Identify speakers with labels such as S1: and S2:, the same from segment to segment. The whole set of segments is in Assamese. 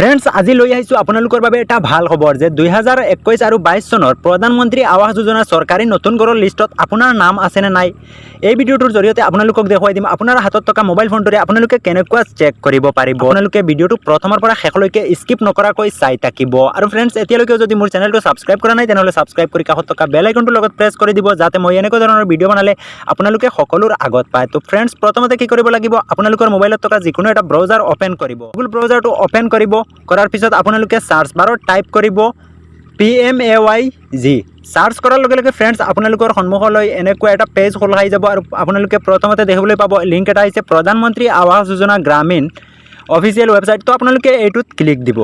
S1: फ्रेंड्स आज লৈ আহিছোঁ আপোনালোকৰ বাবে এটা ভাল খবৰ যে 2021 আৰু 22 চনৰ প্ৰধানমন্ত্ৰী আৱাস যোজনা চৰকাৰী নতুন ঘৰৰ লিষ্টত আপোনাৰ নাম আছে নে নাই এই ভিডিওটোৰ জৰিয়তে আপোনালোকক দেখুৱাই দিম আপোনাৰ হাতত থকা মোবাইল ফোনটোৰে আপোনালোকে কেনেকুৱা চেক কৰিব পাৰিব আপোনালোকে ভিডিওটো প্ৰথমৰ পৰা শেষলৈকে স্কিপ নকৰাকৈ চাই থাকিব আৰু फ्रेंड्स এতিয়ালৈকে যদি মোৰ চেনেলটো সাবস্ক্ৰাইব কৰা নাই তেনেহলে সাবস্ক্ৰাইব কৰি কাষত থকা বেল আইকনটো লগত প্ৰেছ কৰি দিব যাতে মই এনেকুৱা ধৰণৰ ভিডিও বনালে আপোনালোকে সকলোৰ আগত পায় তো फ्रेंड्स প্ৰথমতে কি কৰিব লাগিব আপোনালোকৰ মোবাইলত থকা যিকোনো এটা ব্ৰাউজাৰ ওপেন কৰিব গুগল ব্ৰাউজাৰটো ওপেন কৰিব কৰাৰ পিছত আপোনালোকে সাৰ্চ বাৰত টাইপ কৰিব PMAYG সাৰ্চ কৰাৰ লগে লগে फ्रेंड्स আপোনালোকৰ সন্মুখলৈ এনেকুৱা এটা পেজ খোল খাই যাব আৰু আপোনালোকে প্ৰথমতে দেখিবলৈ পাব লিংক এটা আছে প্ৰধানমন্ত্ৰী আৱাস যোজনা গ্ৰামীণ অফিচিয়েল ৱেবসাইট তো আপোনালোকে এইটোত ক্লিক দিব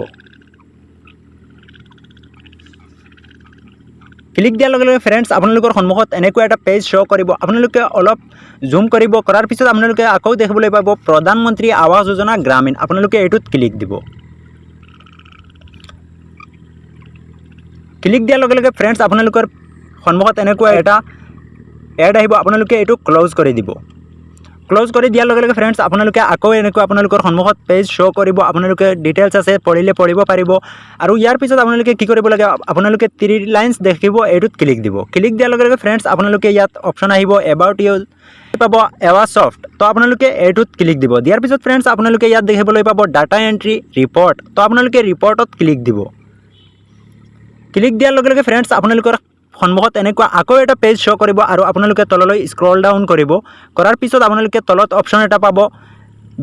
S1: ক্লিক দিয়াৰ লগে লগে फ्रेंड्स আপোনালোকৰ সন্মুখত এনেকুৱা এটা পেজ শো কৰিব আপোনালোকে অলপ জুম কৰিব কৰাৰ পিছত আপোনালোকে আকৌ দেখিবলৈ পাব প্ৰধানমন্ত্ৰী আৱাস যোজনা গ্ৰামীণ আপোনালোকে এইটোত ক্লিক দিব ক্লিক দিয়াৰ লগে লগে फ्रेंड्स আপোনালোকৰ সন্মুখত এনেকুৱা এটা এড আহিব আপোনালোকে এইটো ক্লোজ কৰি দিব ক্লোজ কৰি দিয়াৰ লগে লগে फ्रेंड्स আপোনালোকে আকৌ এনেকুৱা আপোনালোকৰ সন্মুখত পেজ শো কৰিব আপোনালোকে ডিটেইলছ আছে পঢ়িলে পঢ়িব পাৰিব আৰু ইয়াৰ পিছত আপোনালোকে কি কৰিব লাগে আপোনালোকে 3 লাইনছ দেখিব এইটোত ক্লিক দিব ক্লিক দিয়াৰ লগে লগে फ्रेंड्स আপোনালোকে ইয়াত অপচন আহিব এবাউট ইউ পাব এৱাসফট তো আপোনালোকে এইটোত ক্লিক দিব দিয়াৰ পিছত फ्रेंड्स আপোনালোকে ইয়াত দেখিবলৈ পাব ডাটা এন্ট্ৰি ৰিপৰ্ট তো আপোনালোকে ৰিপৰ্টত ক্লিক দিব ক্লিক দিয়াৰ লগে লগে फ्रेंड्स আপোনালোকৰ সন্মুখত এনেকুৱা আকৌ এটা পেজ শো কৰিব আৰু আপোনালোকে তললৈ স্ক্ৰল ডাউন কৰিব কৰাৰ পিছত আপোনালোকে তলত অপচন এটা পাব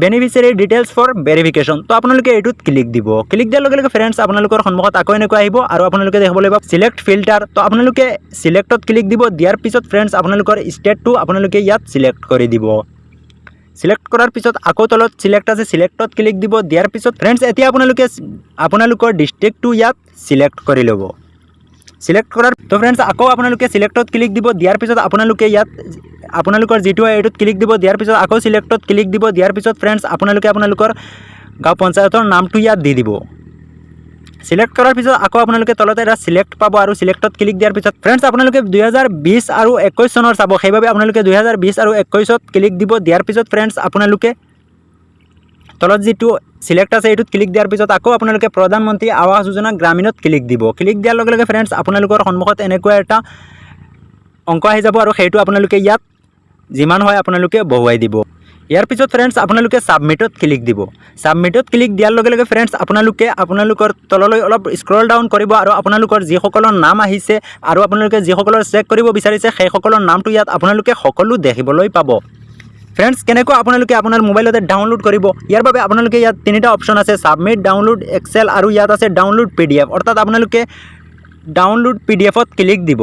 S1: বেনিফিচিয়াৰী ডিটেইলছ ফৰ ভেৰিফিকেশ্যন তো আপোনালোকে এইটোত ক্লিক দিব ক্লিক দিয়াৰ লগে লগে फ्रेंड्स আপোনালোকৰ সন্মুখত আকৌ এনেকুৱা আহিব আৰু আপোনালোকে দেখিবলৈ পাব সিলেক্ট ফিল্টাৰ তো আপোনালোকে সিলেক্টত ক্লিক দিব দিয়াৰ পিছত फ्रेंड्स আপোনালোকৰ ষ্টেটটো আপোনালোকে ইয়াত সিলেক্ট কৰি দিব সিলেক্ট কৰাৰ পিছত আকৌ তলত সিলেক্ট আছে সিলেক্টত ক্লিক দিব দিয়াৰ পিছত फ्रेंड्स এতিয়া আপোনালোকে আপোনালোকৰ ডিস্ট্ৰিক্টটো ইয়াত সিলেক্ট কৰি ল'ব সিলেক্ট কৰাৰ তো फ्रेंड्स আকৌ আপোনালোকে সিলেক্টত ক্লিক দিব দিয়াৰ পিছত আপোনালোকে ইয়াত আপোনালোকৰ যেটো এইটোত ক্লিক দিব দিয়াৰ পিছত আকৌ সিলেক্টত ক্লিক দিব দিয়াৰ পিছত फ्रेंड्स আপোনালোকে আপোনালোকৰ গাঁও পঞ্চায়তৰ নামটো ইয়াত দি দিব সিলেক্ট কৰাৰ পিছত আকৌ আপোনালোকে তলতে এটা সিলেক্ট পাব আৰু সিলেক্টত ক্লিক দিয়াৰ পিছত फ्रेंड्स আপোনালোকে 2020 আৰু 21 চনৰ চাব সেইভাবে আপোনালোকে 2020 আৰু 21ত ক্লিক দিব দিয়াৰ পিছত फ्रेंड्स আপোনালোকে তলত যেটো সিলেক্ট আছে এইটোত ক্লিক দিয়াৰ পিছত আকৌ আপোনালোকে প্ৰধানমন্ত্ৰী আৱাস যোজনা গ্ৰামীণত ক্লিক দিব ক্লিক দিয়াৰ লগে লগে फ्रेंड्स আপোনালোকৰ সন্মুখত এনেকুৱা এটা অংক আহি যাব আৰু সেইটো আপোনালোকে ইয়াত যিমান হয় আপোনালোকে বহুৱাই দিব ইয়াৰ পিছত फ्रेंड्स আপোনালোকে সাবমিটত ক্লিক দিব সাবমিটত ক্লিক দিয়াৰ লগে লগে फ्रेंड्स আপোনালোকে আপোনালোকৰ তললৈ অলপ স্ক্ৰল ডাউন কৰিব আৰু আপোনালোকৰ যিসকলৰ নাম আহিছে আৰু আপোনালোকে যিসকলৰ চেক কৰিব বিচাৰিছে সেই সকলৰ নামটো ইয়াত আপোনালোকে সকলো দেখিবলৈ পাব फ्रेंड्स কেনেকৈ আপোনালোকে আপোনাৰ মোবাইলতে ডাউনলোড কৰিব ইয়াৰ বাবে আপোনালোকে ইয়াত তিনিটা অপচন আছে সাবমিট ডাউনলোড এক্সেল আৰু ইয়াত আছে ডাউনলোড পিডিএফ অৰ্থাৎ আপোনালোকে ডাউনলোড পিডিএফত ক্লিক দিব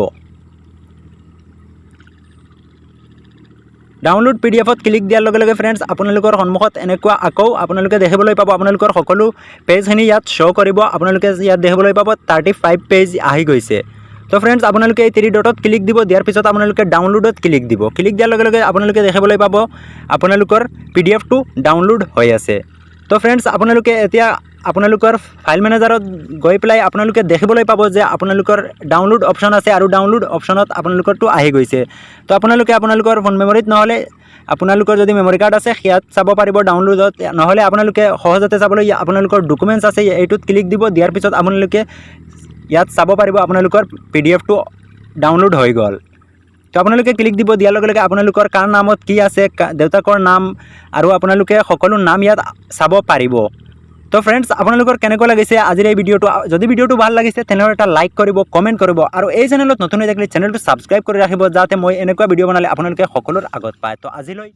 S1: ডাউনলোড পিডিএফত ক্লিক দিয়াৰ লগে লগে फ्रेंड्स আপোনালোকৰ সন্মুখত এনেকুৱা আকৌ আপোনালোকে দেখিবলৈ পাব আপোনালোকৰ সকলো পেজখিনি ইয়াত শো কৰিব আপোনালোকে ইয়াত দেখিবলৈ পাব 35 পেজ আহি গৈছে তো फ्रेंड्स আপোনালোকে এই 3 ডটত ক্লিক দিব দিয়াৰ পিছত আপোনালোকে ডাউনলোডত ক্লিক দিব ক্লিক দিয়াৰ লগে লগে আপোনালোকে দেখিবলৈ পাব আপোনালোকৰ পিডিএফটো ডাউনলোড হৈ আছে তো फ्रेंड्स আপোনালোকে এতিয়া আপোনালোকৰ ফাইল মেনেজাৰত গৈ প্লাই আপোনালোকে দেখিবলৈ পাব যে আপোনালোকৰ ডাউনলোড অপচন আছে আৰু ডাউনলোড অপচনত আপোনালোকৰটো আহি গৈছে তো আপোনালোকে আপোনালোকৰ ফোন মেমৰিত নহলে আপোনালোকৰ যদি মেমৰি কাৰ্ড আছে হিয়াত চাব পাৰিব ডাউনলোডত নহলে আপোনালোকে সহজতে চাবলৈ আপোনালোকৰ ডকুমেন্টছ আছে এইটোত ক্লিক দিব দিয়াৰ পিছত আপোনালোকে ইয়াত চাব পাৰিব আপোনালোকৰ পিডিএফটো ডাউনলোড হৈ গল তো আপোনালোকে ক্লিক দিব দিয়াৰ লগে লগে আপোনালোকৰ কাৰ নামত কি আছে দেউতাকৰ নাম আৰু আপোনালোকে সকলো নাম ইয়াত চাব পাৰিব তো फ्रेंड्स আপোনালোকৰ কেনেকৈ লাগিছে আজিৰ এই ভিডিওটো যদি ভিডিওটো ভাল লাগিছে তেনেহলে এটা লাইক কৰিব কমেন্ট কৰিব আৰু এই চেনেলত নতুন হৈ থাকিলে চেনেলটো সাবস্ক্ৰাইব কৰি ৰাখিব যাতে মই এনেকুৱা ভিডিও বনালে আপোনালোকে সকলোৰ আগত পায় তো আজিলৈ